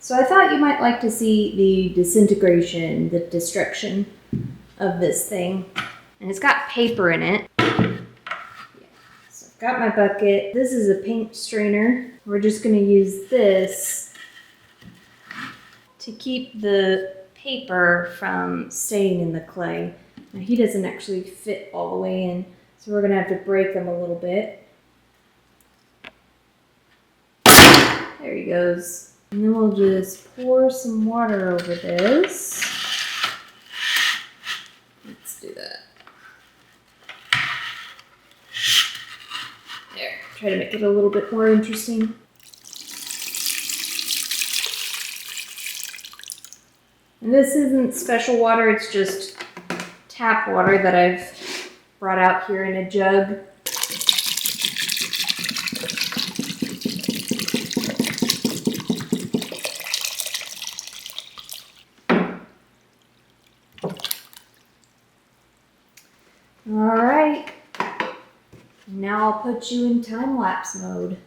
So I thought you might like to see the disintegration, the destruction of this thing. And it's got paper in it. So I've got my bucket. This is a paint strainer. We're just gonna use this to keep the paper from staying in the clay. Now he doesn't actually fit all the way in, so we're gonna have to break them a little bit. There he goes. And then we'll just pour some water over this. Let's do that. There, try to make it a little bit more interesting. And this isn't special water, it's just tap water that I've brought out here in a jug. All right, now I'll put you in time-lapse mode.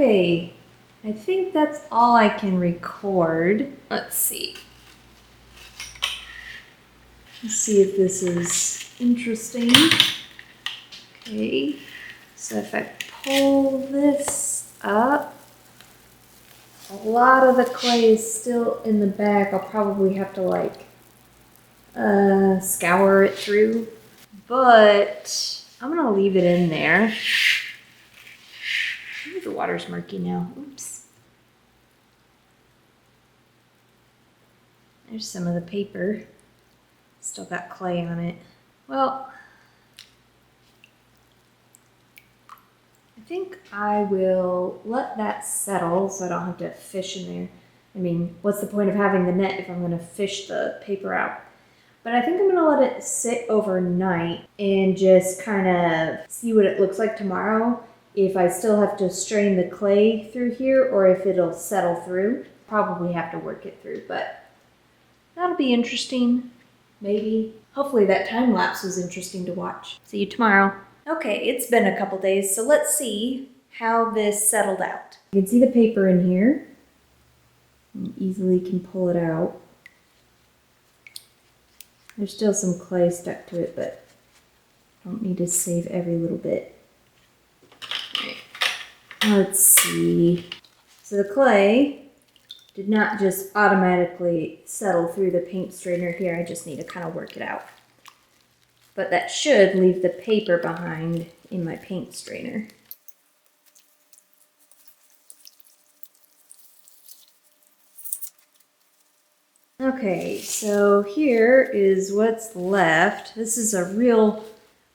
Okay, I think that's all I can record. Let's see. Let's see if this is interesting. Okay, so if I pull this up, a lot of the clay is still in the bag. I'll probably have to like scour it through, but I'm gonna leave it in there. Maybe the water's murky now. Oops. There's some of the paper. Still got clay on it. Well, I think I will let that settle so I don't have to fish in there. I mean, what's the point of having the net if I'm gonna fish the paper out? But I think I'm gonna let it sit overnight and just kind of see what it looks like tomorrow. If I still have to strain the clay through here or if it'll settle through. Probably have to work it through, but that'll be interesting, maybe. Hopefully that time lapse was interesting to watch. See you tomorrow. Okay, it's been a couple days, so let's see how this settled out. You can see the paper in here. You easily can pull it out. There's still some clay stuck to it, but I don't need to save every little bit. Let's see. So the clay did not just automatically settle through the paint strainer here. I just need to kind of work it out. But that should leave the paper behind in my paint strainer. Okay, so here is what's left. This is a real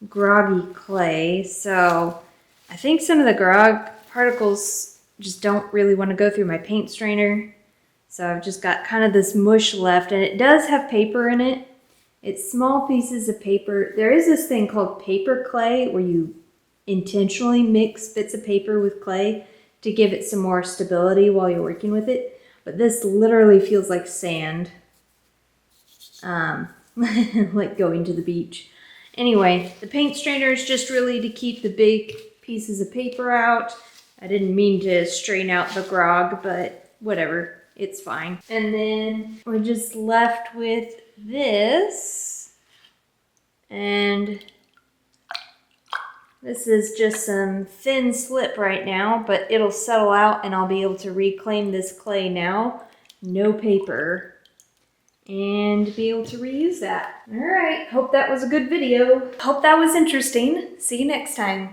groggy clay, so I think some of the grog particles just don't really want to go through my paint strainer. So I've just got kind of this mush left, and it does have paper in it. It's small pieces of paper. There is this thing called paper clay where you intentionally mix bits of paper with clay to give it some more stability while you're working with it. But this literally feels like sand. Like going to the beach. Anyway, the paint strainer is just really to keep the big pieces of paper out. I didn't mean to strain out the grog, but whatever, it's fine. And then we're just left with this. And this is just some thin slip right now, but it'll settle out and I'll be able to reclaim this clay now. No paper. And be able to reuse that. All right, hope that was a good video. Hope that was interesting. See you next time.